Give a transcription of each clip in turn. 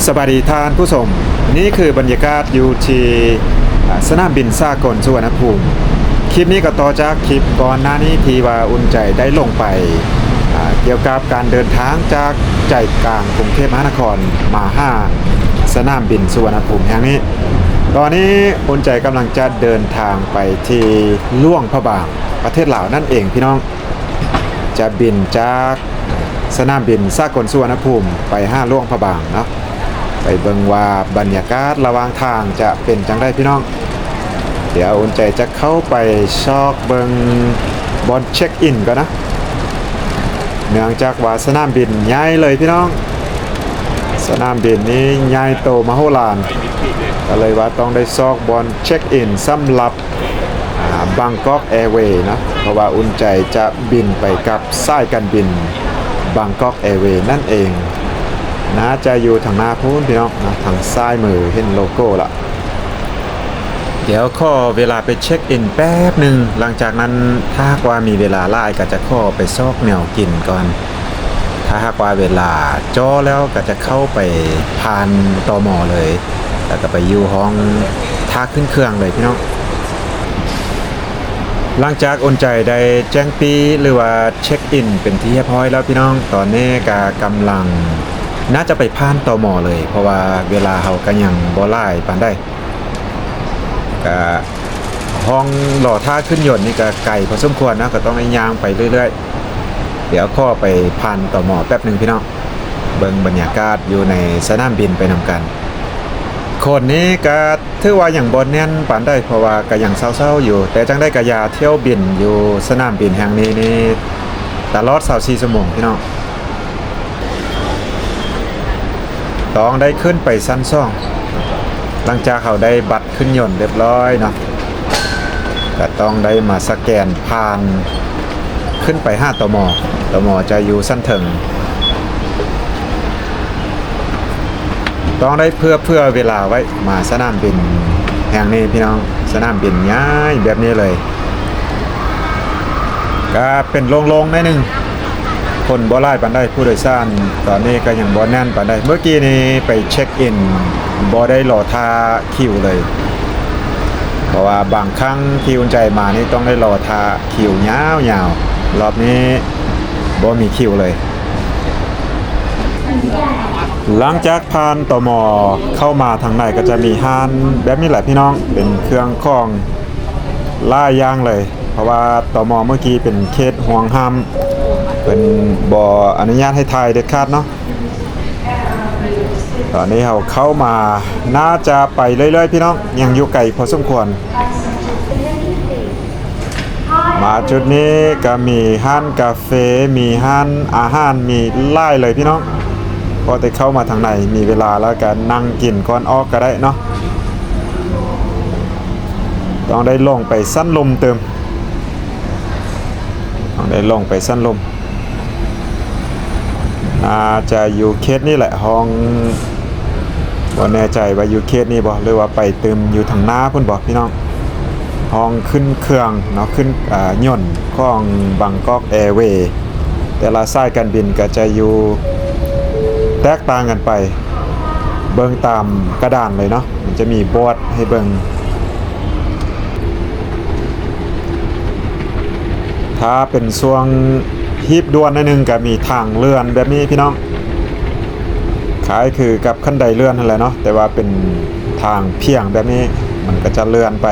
สวัสดีท่านผู้ชมนี่คือบรรยากาศอยู่ที่สนามบินสากลสุวรรณภูมิคลิปนี้ก็ต่อจากคลิปก่อนหน้านี้ที่ว่าอุ่นใจได้ลงไปเกี่ยวกับการเดินทางจากใจกลางกรุงเทพมหานครมาสนามบินสุวรรณภูมิแห่งนี้ตอนนี้อุ่นใจกำลังจะเดินทางไปที่หลวงพระบางประเทศลาวนั่นเองพี่น้องจะบินจากสนามบินสากลสุวรรณภูมิไปหลวงพระบางเนาะไปเบิ่งว่าบรรยากาศระหว่างทางจะเป็นจังไดพี่น้องเดี๋ยวอุ่นใจจะเข้าไปชอกเบิ่งบอนเช็คอินก่อนนะเนื่องจากว่าสนามบินใหญ่เลยพี่น้องสนามบินนี้ใหญ่โตมโหฬารก็เลยว่าต้องได้ซอกบอนเช็คอินสำหรับบางกอกแอร์เวย์นะเพราะว่าอุ่นใจจะบินไปกับสายการบินบางกอกแอร์เวย์นั่นเองน่าจะอยู่ทางหน้าพูนพี่น้องนะทางซ้ายมือเห็นโลโก้ละเดี๋ยวขอเวลาไปเช็คอินแป๊บหนึ่งหลังจากนั้นถ้าหากว่ามีเวลาไล่ก็จะขอไปซอกแนวกินก่อนถ้าหากว่าเวลาจ่อแล้วก็จะเข้าไปผ่านตม.เลยแล้วก็ไปอยู่ห้องท่าขึ้นเครื่องเลยพี่น้องหลังจากอุ่นใจได้แจ้งปีหรือว่าเช็คอินเป็นที่เรียบร้อยแล้วพี่น้องตอนนี้ก็กำลังน่าจะไปผ่านตม.เลยเพราะว่าเวลาเขาก็ยังบ่หลายปานได้ก็ห้องหล่อท่าขึ้นยนต์นี่ก็ไกลพอสมควรนะก็ต้องย่างไปเรื่อยๆเดี๋ยวข้อไปผ่านตม.แป๊บนึงพี่น้องเบิ่งบรรยากาศอยู่ในสนามบินไปนำกันคนนี้ก็ถือว่าอย่างบ่แน่นปานได้เพราะว่าก็ยังเศร้าๆอยู่แต่จังได้ก็อย่าเที่ยวบินอยู่สนามบินแห่งนี้นี่ตลอด24ชั่วโมงพี่น้องต้องได้ขึ้นไปชั้น2หลังจากเขาได้บัตรขึ้นยนต์เรียบร้อยเนาะก็ต้องได้มาสแกนผ่านขึ้นไป5ตม.จะอยู่ชั้นถึงต้องได้เพื่อเวลาไว้มาสนามบินแห่งนี้พี่น้องสนามบินง่ายแบบนี้เลยก็เป็นโล่งๆนิดนึงคนบ่หลายปานใดผู้โดยสารตอนนี้ก็ยังบ่แน่นปานใดเมื่อกี้นี้ไปเช็คอินบ่ได้รอท่าคิวเลยเพราะว่าบางครั้งที่อุ่นใจมานี่ต้องได้รอท่าคิวยาวๆรอบนี้บ่มีคิวเลยหลังจากผ่านตม.เข้ามาทางในก็จะมีห้านแบบนี้แหละพี่น้องเป็นเครื่องของล่าย่างเลยเพราะว่าตม.เมื่อกี้เป็นเขตห่วงห้ามเป็นบ่อนุญาตให้ถ่ายเด็ดขาดเนาะตอนนี้เราเข้ามาน่าจะไปเรื่อยๆพี่น้องยังอยู่ไกลพอสมควรมาจุดนี้ก็มีห้านกาแฟมีห้านอาหารมีไล่เลยพี่น้องพอได้เข้ามาทางในมีเวลาแล้วก็นั่งกินก่อนออกก็ได้เนาะต้องได้ลงไปสั้นลมเติมต้องได้ลงไปสั้นลมน่าจะอยู่เคสนี่แหละห้องบ่แน่ใจว่าอยู่เคสนี่บ่หรือว่าไปเติมอยู่ทางหน้าพุ่นบ่พี่น้องห้องขึ้นเครื่องเนาะขึ้นยนต์ของบางกอกแอร์เวย์แต่ละสายการบินก็จะอยู่แตกต่างกันไปเบิ่งตามกระดานเลยเนาะมันจะมีบอร์ดให้เบิ่งถ้าเป็นช่วงฮีบด่วนนิดนึงก็มีทางเลื่อนแบบนี้พี่น้องคล้ายคือกับขั้นไดเลื่อนนั่นแหละเนาะแต่ว่าเป็นทางเพียงแบบนี้มันก็จะเลื่อนไป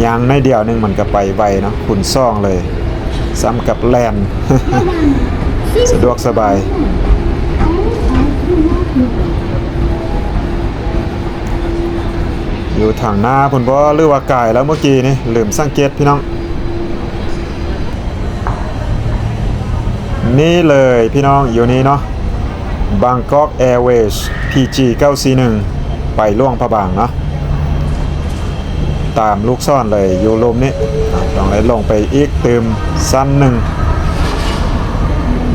ยางในเดียวนึงมันก็ไปไวเนาะคุณซ่องเลยซ้ำกับแลน สะดวกสบายอยู่ทางหน้าพุ่นบ่หรือว่ากายแล้วเมื่อกี้นี่ลืมสังเกตพี่น้องนี่เลยพี่น้องอยู่นี่เนาะ Bangkok Airways PG 941ไปหลวงพระบางเนาะตามลูกซ่อนเลยอยู่ลมนี้ต้องเลยลงไปอีกเติมสั้นหนึ่ง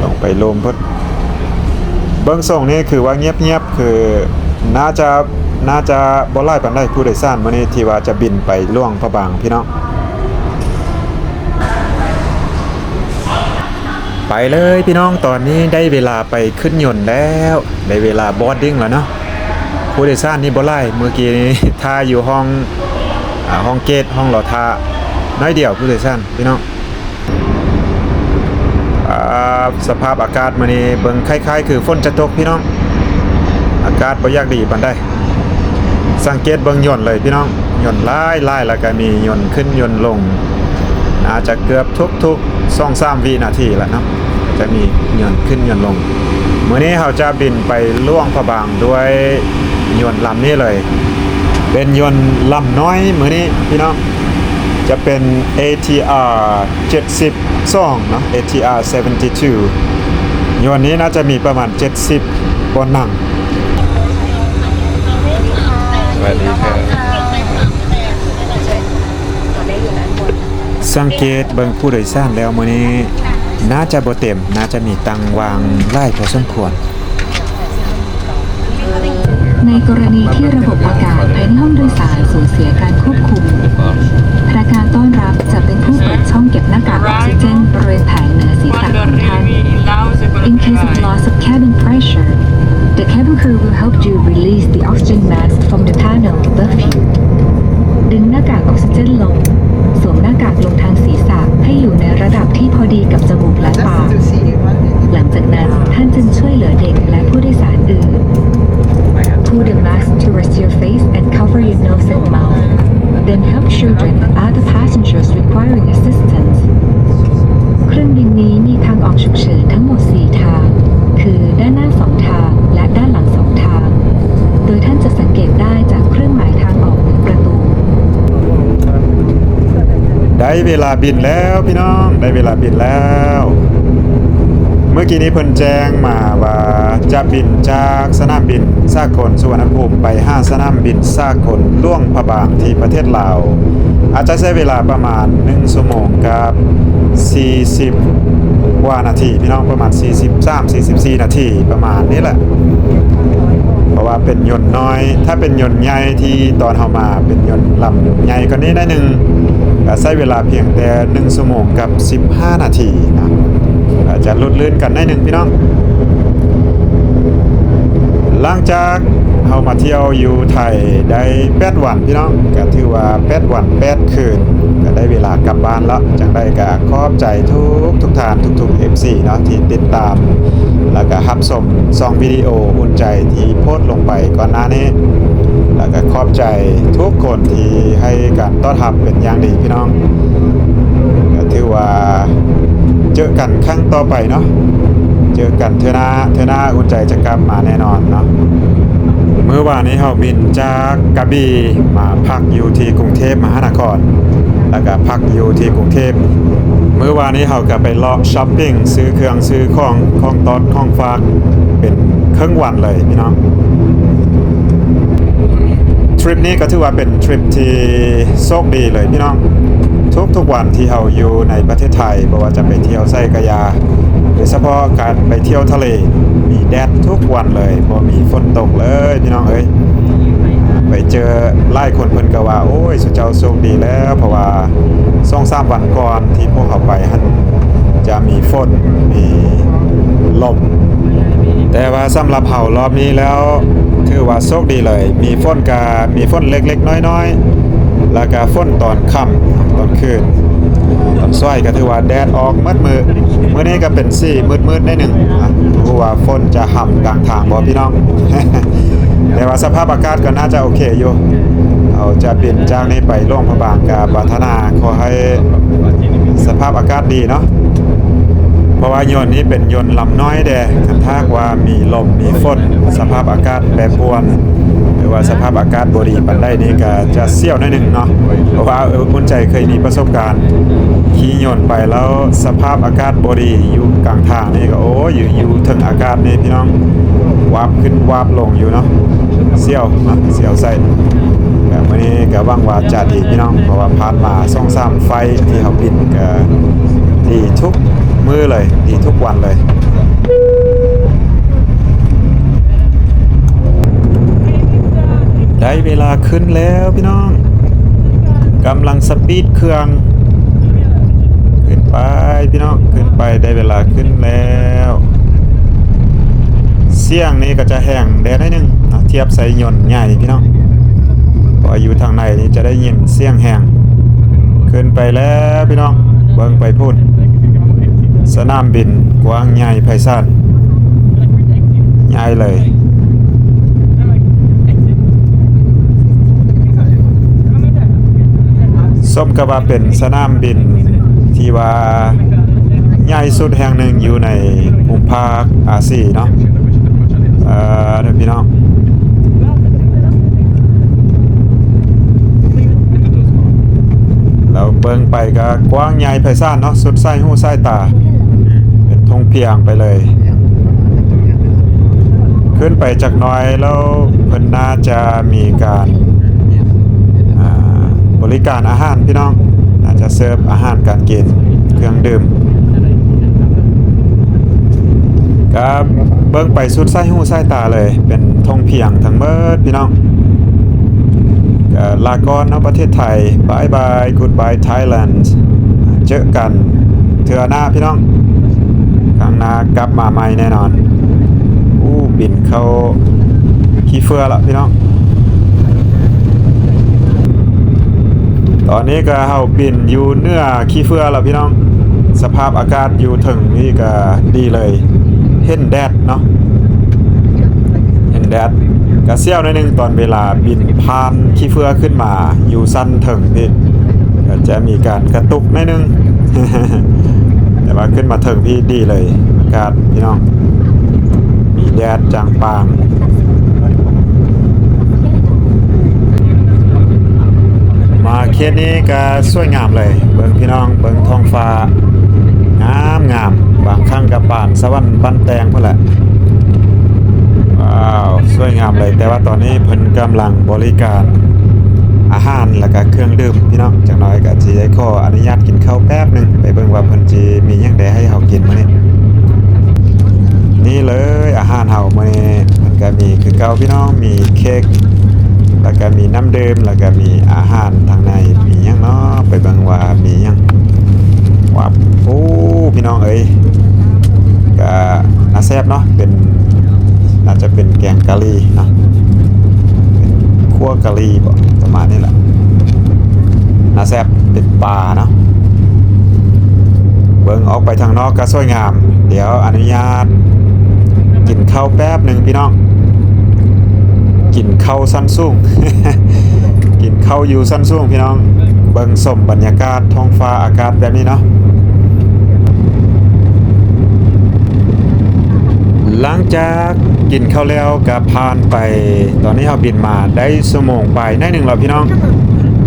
ลงไปลมพุทธเบื้องส่งนี่คือว่าเงียบๆคือน่าจะบ่หลายปานใดผู้โดยสารมื้อนี้ที่ว่าจะบินไปหลวงพระบางพี่น้องไปเลยพี่น้องตอนนี้ได้เวลาไปขึ้นยนต์แล้วได้เวลาบอร์ดดิ้งแล้วเนาะ ผู้โดยสารนี่บ่ไล่เมื่อกี้นี้ ท่าอยู่ห้องห้องเกตห้องรอท่าน้อยเดียวผู้โดยสารพี่น้องสภาพอากาศมื้อนี้เบิ่งคล้ายๆคือฝนจะตกพี่น้องอากาศบ่อยากดีปานใดสังเกตเบิ่งหย่อนเลยพี่น้องหย่อนหลายแล้วก็มีหย่อนขึ้นหย่อนลงอาจจะเกือบทุกๆ 2-3 วินาทีแล้วเนาะจะมีหย่อนขึ้นหย่อนลงมื้อนี้เราจะบินไปล่วงพระบางด้วยยนต์ลำนี้เลยเป็นยนต์ลำน้อยมื้อนี้พี่น้องจะเป็น ATR 72เนาะ ATR 72ยนต์นี้น่าจะมีประมาณ70คนนั่งสวัสดีครับสังเกตเบิ่งผู้โดยสารแล้วมื้อนี้น่าจะบ่เต็มน่าจะมีตังวางหลายพอสมควรในกรณีที่ระบบอากาศภายในห้องโดยสารสูญเสียการควบคุมพนักงานต้อนรับจะเป็นผู้เปิดช่องเก็บหน้ากากออกซิเจนบริเวณแผงเหนือศีรษะของท่าน In case of loss of cabin pressure, the cabin crew will help you release the oxygen mask from the panel above you. ดึงหน้ากากออกซิเจนลงสวมหน้ากากลงทางศีรษะให้อยู่ในระดับที่พอดีกับจมูกและปากหลังจากนั้นท่านจึงช่วยเหลือเด็กและผู้โดยสารอื่นPull the mask to rest your face and cover your nose and mouth. Then help children and other passengers requiring assistance. เครื่องบินนี้มีทางออกฉุกเฉินทั้งหมด 4 ทาง คือด้านหน้า 2 ทางและด้านหลัง 2 ทาง โดยท่านจะสังเกตได้จากเครื่องหมายทางออกหรือประตู ได้เวลาบินแล้วพี่น้องได้เวลาบินแล้วเมื่อกี้นี้เพิ่นแจ้งมาว่าจะบินจากสนามบินสากลสุวรรณภูมิไป5สนามบินสากลล่วงพระบางที่ประเทศลาวอาจจะใช้เวลาประมาณ1ชั่วโมงกับ40กว่านาทีพี่น้องประมาณ43-44นาทีประมาณนี้แหละเพราะว่าเป็นยนต์น้อยถ้าเป็นยนต์ใหญ่ที่ตอนเฮามาเป็นยนต์ลำใหญ่กว่านี้ได้นึงก็ใช้เวลาเพียงแต่1ชั่วโมงกับ15นาทีนะอาจจะลุดลื่นกันได้หนึ่งพี่น้องหลังจากเฮามาเที่ยวอยู่ไทยได้8วันพี่น้องก็ถือว่า8วัน8คืนก็ได้เวลากลับบ้านแล้วจังได้ก็ขอบใจทุกท่านทุกๆ FC เนาะที่ติดตามแล้วก็รับชม2วิดีโออุ่นใจที่โพสต์ลงไปก่อนหน้านี้แล้วก็ขอบใจทุกคนที่ให้การต้อนรับเป็นอย่างดีพี่น้องก็ถือว่าเจอกันครั้งต่อไปเนาะเจอกันเทอหน้าอุ่นใจจะกลับมาแน่นอนเนาะเมื่อวานนี้เฮาบินจากกระบี่มาพักอยู่ที่กรุงเทพมหานครแล้วก็พักอยู่ที่กรุงเทพเมื่อวานนี้เฮาก็ไปเลาะช้อปปิ้งซื้อเครื่องซื้อของตอดของฝากเป็นครึ่งวันเลยพี่น้องทริปนี้ก็ถือว่าเป็นทริปที่โชคดีเลยพี่น้องทุกวันที่เราอยู่ในประเทศไทยบ่ว่าจะไปเที่ยวไส้กะยาโดยเฉพาะการไปเที่ยวทะเลมีแดดทุกวันเลยบ่มีฝนตกเลยพี่น้องเอ้ยไปเจอหลายคนเพิ่นก็ว่าโอ้ยสุเจ้าโชคดีแล้วเพราะว่า2-3วันก่อนที่พวกเขาไปหั่นจะมีฝนมีลมแต่ว่าสำหรับเฮารอบนี้แล้วถือว่าโชคดีเลยมีฝนเล็กๆน้อยๆแล้วก็ฝนตอนค่ำตอนคืนตอนซ้อยก็ถือว่าแดดออกมืดมื้อนี้ก็เป็นสีมืดๆได้หนึ่งรู้ว่าฝนจะห่ำกลางทางบ่พี่น้อง แต่ว่าสภาพอากาศก็น่าจะโอเคอยู่เอาจะบินจากนี้ไปล่วงพระบางกับปรารถนาขอให้สภาพอากาศดีเนาะเพราะว่ายนต์นี้เป็นยนต์ลำน้อยแดคันถ้าว่ามีลมมีฝนสภาพอากาศแปรปรวนหรือว่าสภาพอากาศบ่ดีปานใดนี่ก็จะเสี่ยวหน่อยนึงเนาะเพราะว่าอุ่นใจเคยมีประสบการณ์ขี่ยนต์ไปแล้วสภาพอากาศบ่ดีอยู่กลางทางนี่ก็โอ้อยู่ถึงอากาศนี่พี่น้องวาบขึ้นวาบลงอยู่เนาะเสี่ยวนะเสี่ยวใส่แต่วันนี้ก็หวังว่าจะดีพี่น้องเพราะว่าผ่านมา2-3ไฟที่เฮาบินก็ดีทุกมื้อเลยดีทุกวันเลยได้เวลาขึ้นแล้วพี่น้องกำลังสปีดเครื่องขึ้นไปพี่น้องขึ้นไปได้เวลาขึ้นแล้วเสียงนี้ก็จะแห้งแดดนิดนึงนะที ทียบใส่ยนต์ใหญ่พี่น้องพออยู่ทางในนี่จะได้ยินเสียงแหงขึ้นไปแล้วพี่น้องเบิ่งไปพูดสนามบินกว้างใหญ่ไพศาลใหญ่เลยสมกับว่าเป็นสนามบินที่ว่าใหญ่สุดแห่งหนึ่งอยู่ในภูมิภาคอาเซียนเนาะเด้อพี่น้องเราเบิ่งไปก็กว้างใหญ่ไพศาลเนาะสุดไส้หูไส้ตาเป็นธงเพียงไปเลยขึ้นไปจากหน้อยแล้วเพิ่นน่าจะมีการบริการอาหารพี่น้องน่าจะเสิร์ฟอาหารการกินเครื่องดื่มก็เบิ่งไปสุดไส้หูไส้ตาเลยเป็นธงเพียงทั้งเบิดพี่น้องลาก่อนเนาะประเทศไทยบายบาย goodbye Thailand เจอกันเทื่อหน้าพี่น้องครั้งหน้ากลับมาใหม่แน่นอนบินเข้าขี้เฟือละพี่น้องตอนนี้ก็เฮาบินอยู่เหนือขี้เฟือละพี่น้องสภาพอากาศอยู่ถึงนี่ก็ดีเลยเห็นแดดเนาะเห็นแดดกระเซี่ยวหน่อยนึงตอนเวลาบินผ่านขี้เฟือขึ้นมาอยู่สั้นถึงพี่ก็จะมีการกระตุกหน่อยนึง แต่ว่าขึ้นมาถึงพี่ดีเลยอากาศพี่น้องมีแดดจางปางมาเคสนี้ก็สวยงามเลยเบิ่งพี่น้องเบิ่งท้องฟ้างามบางครั้งกับป่านสวรรค์บันแตงพุ่นแหละว้าวสวยงามเลยแต่ว่าตอนนี้เพิ่นกำลังบริการอาหารแล้วก็เครื่องดื่มพี่น้องจักหน่อยก็สิได้ขออนุญาตกินข้าวแป๊บนึงไปเบิ่งว่าเพิ่นสิมีหยังได้ให้เฮากินมื้อนี้นี่เลยอาหารเฮามื้อนี้มันก็มีคือเก่าพี่น้องมีเค้กแล้วก็มีน้ำดื่มแล้วก็มีอาหารทางในมีหยังเนาะไปเบิ่งว่ามีหยังว่าโอ้พี่น้องเอ้ยก็น่าแซ่บเนาะเป็นน่าจะเป็นแกงกะหรี่เนาะเป็นคั่วกะหรี่บ่ประมาณนี้แหละน่าแซ่บเป็นปลาเนาะเบิ่งออกไปทางนอกก็สวยงามเดี๋ยวอนุญาตกินข้าวแป๊บนึงพี่น้องกินข้าวสั้นสูง กินข้าวอยู่สั้นสูงพี่น้องเบิ่งสมบรรยากาศท้องฟ้าอากาศแบบนี้เนาะหลังจากกินข้าวแล้วก็ผ่านไปตอนนี้เราบินมาได้ชั่วโมงไปได้หนึ่งแล้วพี่น้อง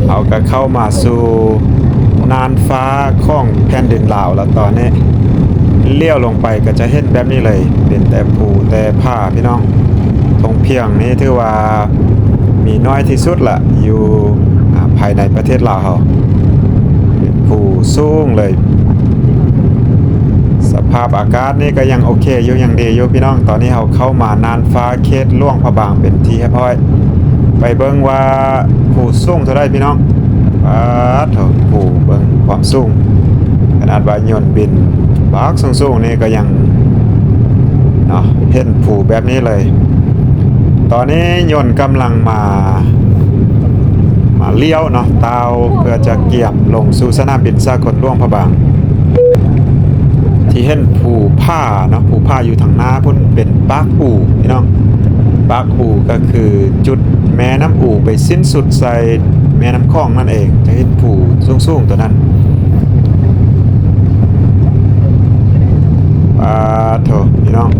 เราก็เข้ามาสู่น่านฟ้าของแผ่นดินลาวแล้วตอนนี้เลี้ยวลงไปก็จะเห็นแบบนี้เลยเป็นแต่ภูแต่ผ้าพี่น้องทงเพียงนี้ถือว่ามีน้อยที่สุดละอยู่ภายในประเทศลาวเราเป็นภูสูงเลยสภาพอากาศนี่ก็ยังโอเคอยู่ยังดีอยู่พี่น้องตอนนี้เราเข้ามาน่านฟ้าเขตหลวงพระบางเป็นที่เรียบร้อยไปเบิ่งว่าภูสูงเท่าไรพี่น้องเถอะภูเบิ่งความสูงขนาดว่ายนต์บินบักสูงๆนี่ก็ยังเนาะเห็นภูแบบนี้เลยตอนนี้ยนต์กำลังมาเลี้ยวเนาะตาวเพื่อจะเกี่ยมลงสู่สนามบินสากลหลวงพระบางที่เห็นภูผ้าเนาะภูผ้าอยู่ทางหน้าพุ่นเป็นปากอู่พี่น้องปากอู่ก็คือจุดแม่น้ำอู่ไปสิ้นสุดใส่แม่น้ำคลองนั่นเองจะเห็นภูสูงๆตัวนั้นโถพี่น้อง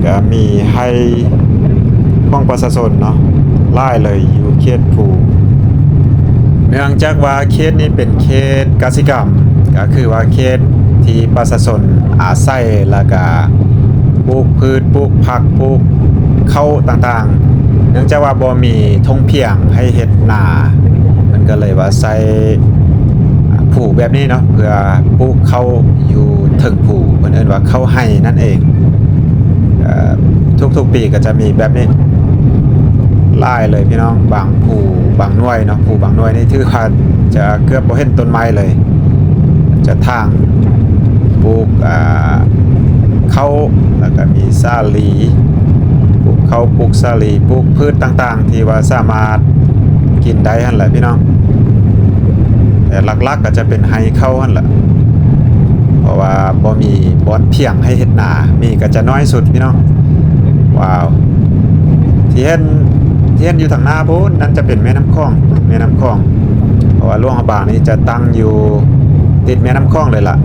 ก็มีให้ป้องประชาชนเนาะไล่เลยอยู่เขตภูเนื่องจากว่าเขตนี้เป็นเขตกสิกรรมก็คือว่าเขตที่ประชาชนอาศัยแล้วก็ปลูกพืชปลูกผักปลูกข้าวต่างๆเนื่องจากว่าบ่มีทงเพียงให้เฮ็ดนามันก็เลยว่าใส่ผูกแบบนี้เนาะเพื่อปลูกข้าวอยู่ถึงผูกเพิ่นเอิ้นว่าข้าวไห้นั่นเองทุกๆปีก็จะมีแบบนี้ไล่เลยพี่น้องบางผูบางหน่วยเนาะผูบางหน่วยนี่ถือว่าจะเกือบบ่เห็นต้นไม้เลยจะทางปลูกข้าวแล้วก็มีสาลี ปลูกข้าวปลูกสาลีปลูกพืชต่างๆที่ว่าสามารถกินได้หั่นแหละพี่น้องแต่หลักๆก็จะเป็นไฮเข้าหั่นแหละเพราะว่าบ่มีบ่อนเพียงให้เฮ็ดนามีก็จะน้อยสุดพี่น้องว้าวที่เห็นอยู่ทางหน้าโพ้นนั่นจะเป็นแม่น้ำคลองเพราะว่าหลวงพระบางนี้จะตั้งอยู่ติดแม่น้ำคลองเลยล่ะ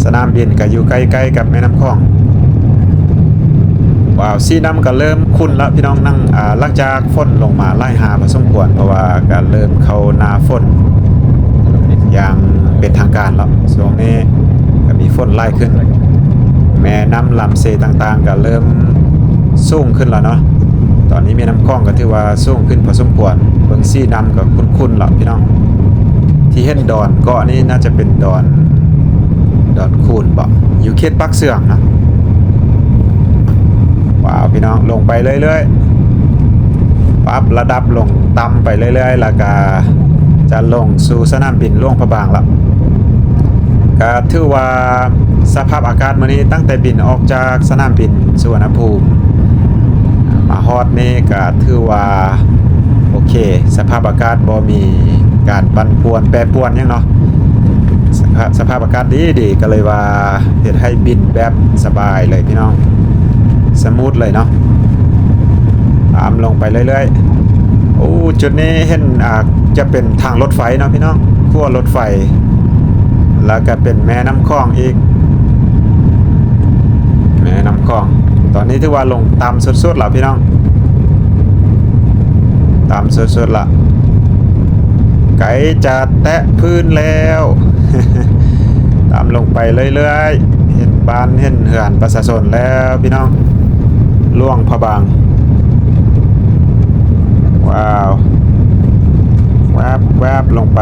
สนามบินก็อยู่ใกล้ๆกับแม่น้ำคลองว้าวสีน้ำก็เริ่มขุ่นแล้วพี่น้องนั่งหลังจากฝนลงมาไล่หาพอสมควรเพราะว่าก็เริ่มเข้าหน้าฝนอย่างเป็นทางการแล้วช่วงนี้ก็มีฝนไล่ขึ้นแม่น้ำลำเซต่างๆก็เริ่มสูงขึ้นแล้วเนาะตอนนี้แม่น้ำคลองก็ถือว่าสูงขึ้นพอสมควรเบิ่งสีน้ำก็คุ้นๆแล้วพี่น้องที่เห็นดอนเกาะนี้น่าจะเป็นดอนคูนบ่อยู่เขตปักเสื่องนะว้าวพี่น้องลงไปเรื่อยๆปรับระดับลงต่ำไปเรื่อยๆแล้วก็จะลงสู่สนามบินหลวงพระบางแล้วก็ถือว่าสภาพอากาศมื้อนี้ตั้งแต่บินออกจากสนามบินสุวรรณภูมิมาฮอดนี่ก็ถือว่าโอเคสภาพอากาศบ่มีการปั่นป่วนแปรปรวนหยังเนาะสภาพอากาศดีก็เลยว่าเฮ็ดให้บินแบบสบายเลยพี่น้องสมูทเลยเนาะตามลงไปเรื่อยๆโอ้จุดนี้เห็นจะเป็นทางรถไฟเนาะพี่น้องขั้วรถไฟแล้วก็เป็นแม่น้ำคลองอีกแม่น้ำคลองตอนนี้ถือว่าลงตามสุดๆแล้วพี่น้องตามสุดๆละไกลจะแตะพื้นแล้ว ตามลงไปเรื่อยๆเห็นบ้านเห็นเหือนประชาชนแล้วพี่น้องหลวงพระบางว้าวแวบลงไป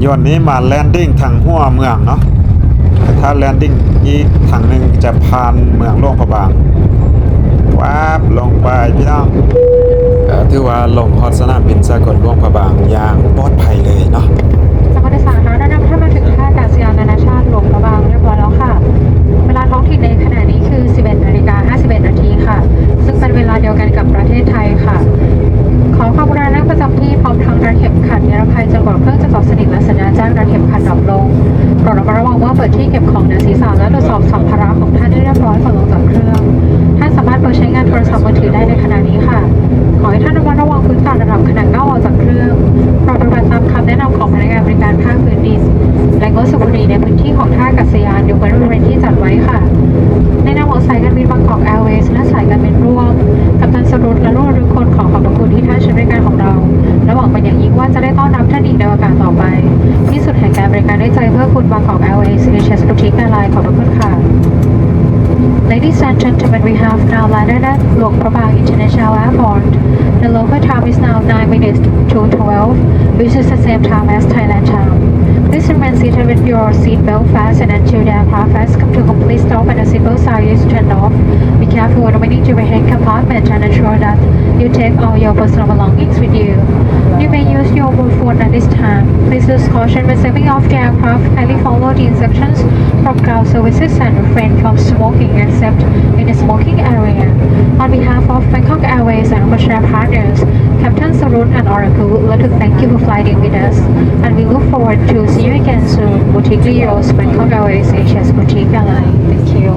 ย้อนนี้มาแลนดิ้งทางหัวเมืองเนาะถ้าแลนดิ้งอีกทางหนึ่งจะผ่านเมืองหลวงพระบางลงไปพี่น้องถือว่าลงฮอดสนามบินสากลหลวงพระบางอย่างปลอดภัยเลยเนาะสวัสดีสารแนะนำท่านมาถึงท่าอากาศยานนานาชาติหลวงพระบางเรียบร้อยแล้วค่ะ เวลาท้องถิ่นในขณะนี้คือ 11:51 นาทีค่ะ ซึ่งเป็นเวลาเดียวกันกับประเทศไทยค่ะ ขอความกรุณานั่งประจำที่พร้อมทั้งรัดเข็มขัดนิรภัยจนกว่าเครื่องจะตอบสนิทและสัญญาณแจ้งรัดเข็มขัดดับลงโปรดระวังว่าเปิดที่เก็บของเหนือศีรษะและตรวจสอบสัมภาระของท่านให้เรียบร้อยก่อนลงจากเครื่องท่านสามารถเปิดใช้งานโทรศัพท์มือถือได้ในขณะนี้ค่ะ ขอให้ท่านระวังพื้นการระดับขณะก้าวออกจากเครื่องโปรดปฏิบัติตามคำแนะนำของพนักงานบริการภาคพื้นดินและงดสูบบุหรี่ในพื้นที่ของท่าอากาศยานยกเว้นบริเวณที่จัดไว้ค่ะในนามของสายการบินบางกอกแอร์เวย์และสายการบินร่วมกัปตันสรุปและลูกเรือทุกคนขอบพระคุณที่ท่านใช้บริการของเราและหวังเป็นอย่างยิ่งว่าจะได้ต้อนรับท่านอีกในโอกาสต่อไปที่สุดแห่งการบริการด้วยใจเพื่อคุณบางกอกแอร์เวย์ HSBC Boutique Airline ขอบพระคุณค่ะ Ladies and gentlemen, we have now landed at Luang Prabang International Airport. The local time is now 9 minutes to 12, which is the same time as Thailand time. Please remain seated with your seatbelt fastened until the aircraft has come to complete stop and the seatbelt sign is turned off. Be careful when opening your overhead compartment and ensure that you take all your personal belongings with you. You may use your mobile phone at this time. Please use caution when stepping off the aircraft. Kindly follow the instructions from ground services and refrain from smoking except in the smoking area. On behalf of Bangkok Airways and our share partners, Captain Sarun and Oracle would like to thank you for flying with us, and we look forward to see you again soon. Boutique Leos, Bangkok Airways, Asia's Boutique Airline. Thank you.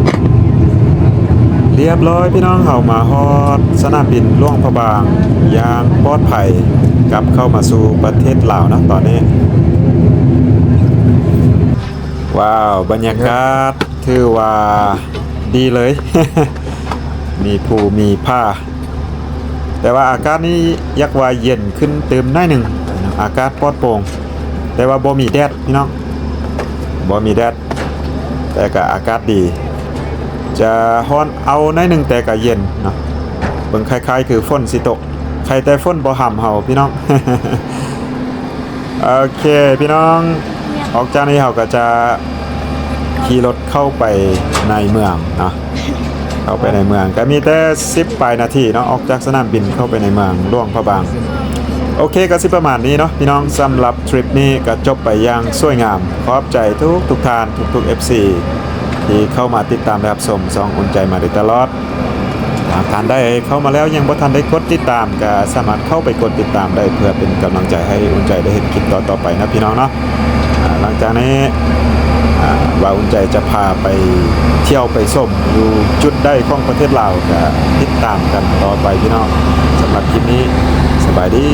เรียบร้อยพี่น้องเข้ามาฮอดสนามบินหลวงพระบางอย่างปลอดภัยกลับเข้ามาสู่ประเทศลาวนะตอนนี้ว้าวบรรยากาศถือว่าดีเลย มีภูมีผ้าแต่ว่าอากาศนี้ยักว่าเย็นขึ้นเติมหน่อยหนึ่งอากาศปลอดโปร่งแต่ว่าบ่มีแดดพี่น้องบ่มีแดดแต่ก็อากาศดีจะฮ้อนเอาหน่อยหนึ่งแต่ก็เย็นเนาะเบิ่งคล้ายๆคือฝนสิตกใครแต่ฝนบ่ห่ำเฮาพี่น้อง โอเคพี่น้องออกจากนี้เฮาก็จะขี่รถเข้าไปในเมืองเนาะเข้าไปในเมืองก็มีแต่10ปลายนาทีเนาะออกจากสนามบินเข้าไปในเมืองหลวงพระบางโอเคก็สิประมาณนี้เนาะพี่น้องสำหรับทริปนี้ก็จบไปอย่างสวยงามขอบใจทุกท่านทุกๆ FC ที่เข้ามาติดตามและรับชมซองอุ่นใจมาโดยตลอดหากท่านได้เข้ามาแล้วยังบ่ทันได้กดติดตามก็สามารถเข้าไปกดติดตามได้เพื่อเป็นกำลังใจให้อุ่นใจได้เห็นคลิปต่อๆไปนะพี่น้องเนาะหลังจากนี้ว่าอุ่นใจจะพาไปเที่ยวไปชมอยู่จุดใดของประเทศลาวก็ติดตามกันต่อไปพี่น้องสำหรับคลิปนี้สบายดี